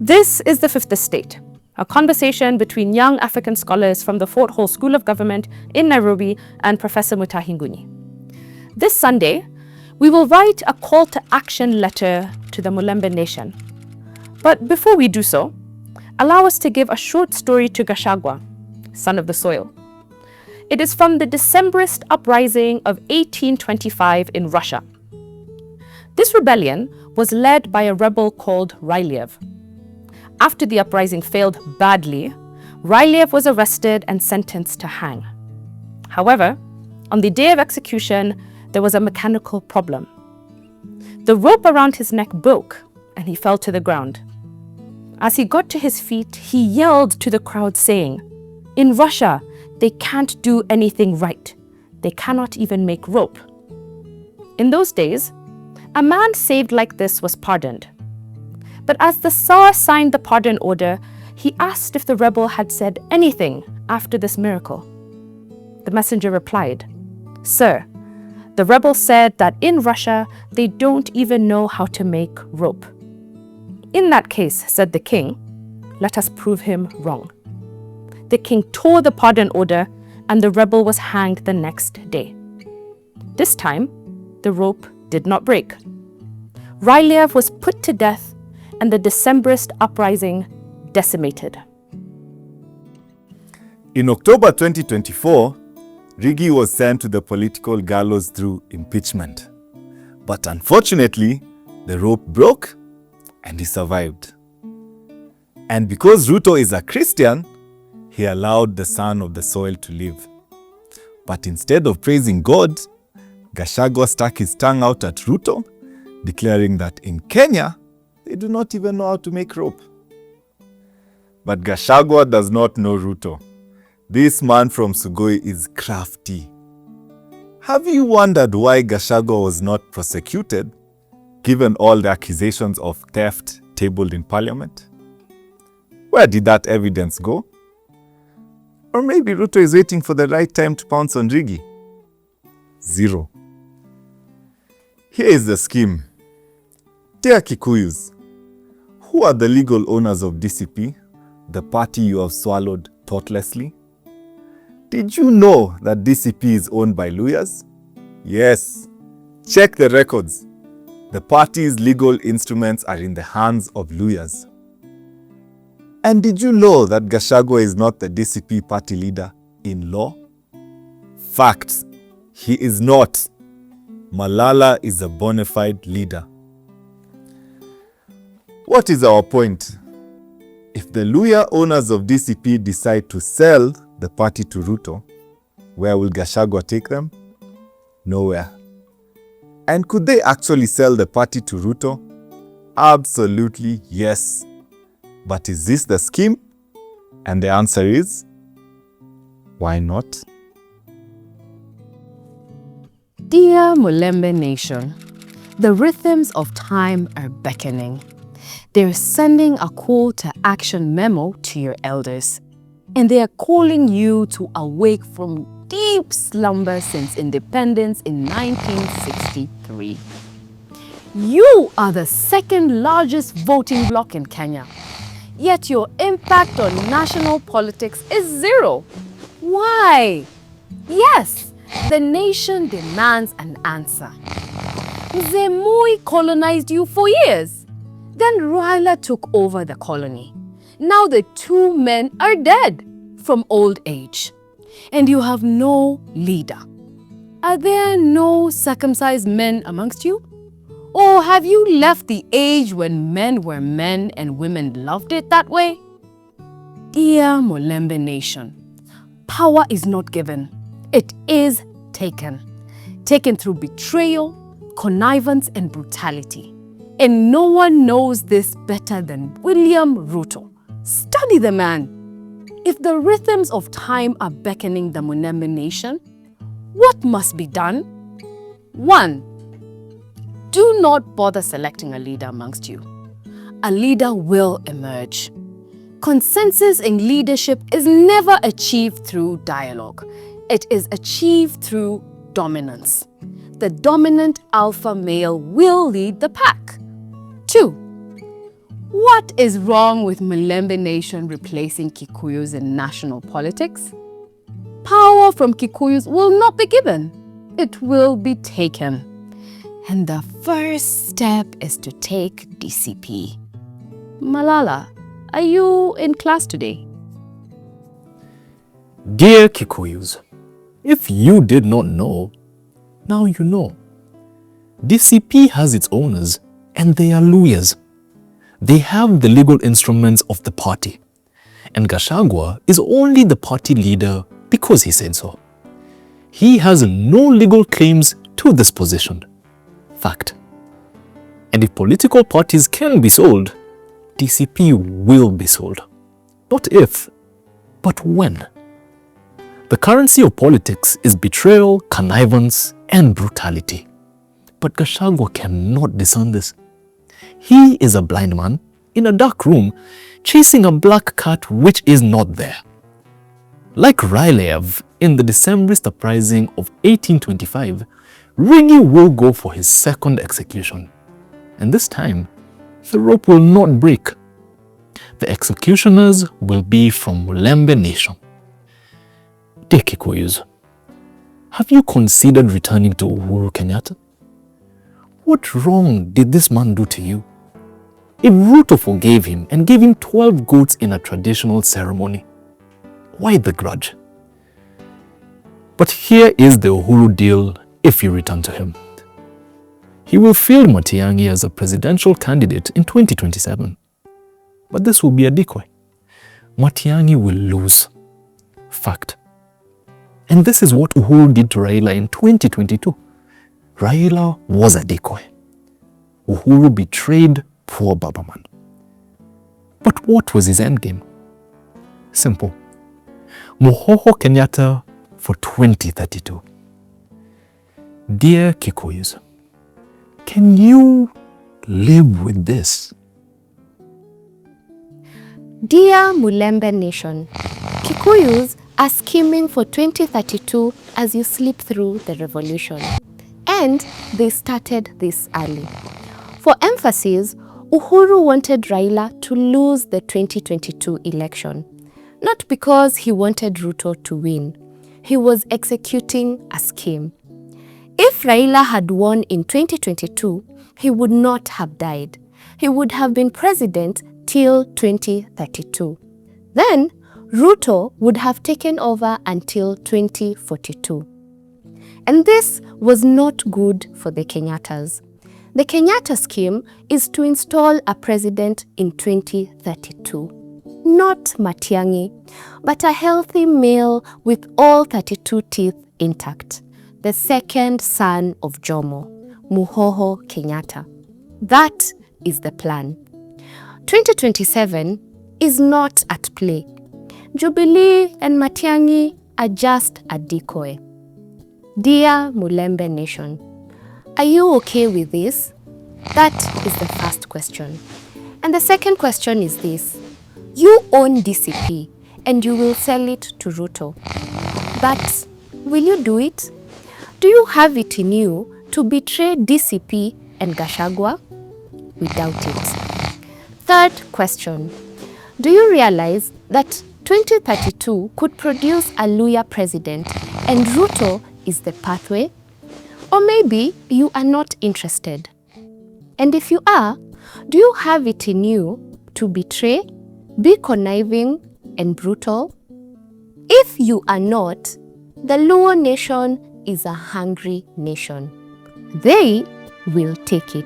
This is The Fifth Estate, a conversation between young African scholars from the Fort Hall School of Government in Nairobi and Professor Mutahi Nguni. This Sunday, we will write a call to action letter to the Mulembe Nation. But before we do so, allow us to give a short story to Gachagua, son of the soil. It is from the Decembrist uprising of 1825 in Russia. This rebellion was led by a rebel called Ryliev. After the uprising failed badly, Ryliev was arrested and sentenced to hang. However, on the day of execution, there was a mechanical problem. The rope around his neck broke and he fell to the ground. As he got to his feet, he yelled to the crowd saying, "In Russia, they can't do anything right. They cannot even make rope." In those days, a man saved like this was pardoned. But as the Tsar signed the pardon order, he asked if the rebel had said anything after this miracle. The messenger replied, "Sir, the rebel said that in Russia, they don't even know how to make rope." "In that case," said the king, "let us prove him wrong." The king tore the pardon order and the rebel was hanged the next day. This time, the rope did not break. Ryliev was put to death and the Decembrist uprising decimated. In October 2024, Rigi was sent to the political gallows through impeachment. But unfortunately, the rope broke and he survived. And because Ruto is a Christian, he allowed the son of the soil to live. But instead of praising God, Gachagua stuck his tongue out at Ruto, declaring that in Kenya, they do not even know how to make rope. But Gachagua does not know Ruto. This man from Sugoi is crafty. Have you wondered why Gachagua was not prosecuted, given all the accusations of theft tabled in parliament? Where did that evidence go? Or maybe Ruto is waiting for the right time to pounce on Rigi? Zero. Here is the scheme. Dear Kikuyus, who are the legal owners of DCP, the party you have swallowed thoughtlessly? Did you know that DCP is owned by Luhyas? Yes. Check the records. The party's legal instruments are in the hands of Luhyas. And did you know that Gachagua is not the DCP party leader in law? Facts. He is not. Malala is a bona fide leader. What is our point? If the Luhya owners of DCP decide to sell the party to Ruto, where will Gachagua take them? Nowhere. And could they actually sell the party to Ruto? Absolutely yes. But is this the scheme? And the answer is, why not? Dear Mulembe Nation, the rhythms of time are beckoning. They're sending a call to action memo to your elders, and they are calling you to awake from deep slumber since independence in 1963. You are the second largest voting bloc in Kenya, yet your impact on national politics is zero. Why? Yes, the nation demands an answer. Mzee Moi colonized you for years. Then Raila took over the colony. Now the two men are dead from old age. And you have no leader. Are there no circumcised men amongst you? Or have you left the age when men were men and women loved it that way? Dear Mulembe Nation, power is not given. It is taken. Taken through betrayal, connivance, and brutality. And no one knows this better than William Ruto. Study the man. If the rhythms of time are beckoning the Mulembe Nation, what must be done? 1. Do not bother selecting a leader amongst you. A leader will emerge. Consensus in leadership is never achieved through dialogue. It is achieved through dominance. The dominant alpha male will lead the pack. 2. What is wrong with Mulembe Nation replacing Kikuyus in national politics? Power from Kikuyus will not be given. It will be taken. And the first step is to take DCP. Malala, are you in class today? Dear Kikuyus, if you did not know, now you know. DCP has its owners, and they are Luhyas. They have the legal instruments of the party, and Gachagua is only the party leader because he said so. He has no legal claims to this position. Fact. And if political parties can be sold, DCP will be sold. Not if, but when. The currency of politics is betrayal, connivance, and brutality. But Gachagua cannot discern this. He is a blind man in a dark room chasing a black cat which is not there. Like Ryleyev in the Decembrist uprising of 1825, Rigi will go for his second execution. And this time, the rope will not break. The executioners will be from Mulembe Nation. Dear Kikuyus, have you considered returning to Uhuru Kenyatta? What wrong did this man do to you? If Ruto forgave him and gave him 12 goats in a traditional ceremony, why the grudge? But here is the Uhuru deal if you return to him. He will field Matiang'i as a presidential candidate in 2027. But this will be a decoy. Matiang'i will lose. Fact. And this is what Uhuru did to Raila in 2022. Raila was a decoy. Uhuru betrayed poor Babaman. But what was his endgame? Simple. Muhoho Kenyatta for 2032. Dear Kikuyus, can you live with this? Dear Mulembe Nation, Kikuyus are scheming for 2032 as you sleep through the revolution. And they started this early. For emphasis, Uhuru wanted Raila to lose the 2022 election. Not because he wanted Ruto to win. He was executing a scheme. If Raila had won in 2022, he would not have died. He would have been president till 2032. Then, Ruto would have taken over until 2042. And this was not good for the Kenyattas. The Kenyatta scheme is to install a president in 2032. Not Matiang'i, but a healthy male with all 32 teeth intact. The second son of Jomo, Muhoho Kenyatta. That is the plan. 2027 is not at play. Jubilee and Matiang'i are just a decoy. Dear Mulembe Nation, are you okay with this? That is the first question. And the second question is this. You own DCP and you will sell it to Ruto. But will you do it? Do you have it in you to betray DCP and Gachagua? We doubt it. Third question. Do you realize that 2032 could produce a Luhya president and Ruto is the pathway? Or maybe you are not interested. And if you are, do you have it in you to betray, be conniving and brutal? If you are not, the Luo nation is a hungry nation. They will take it.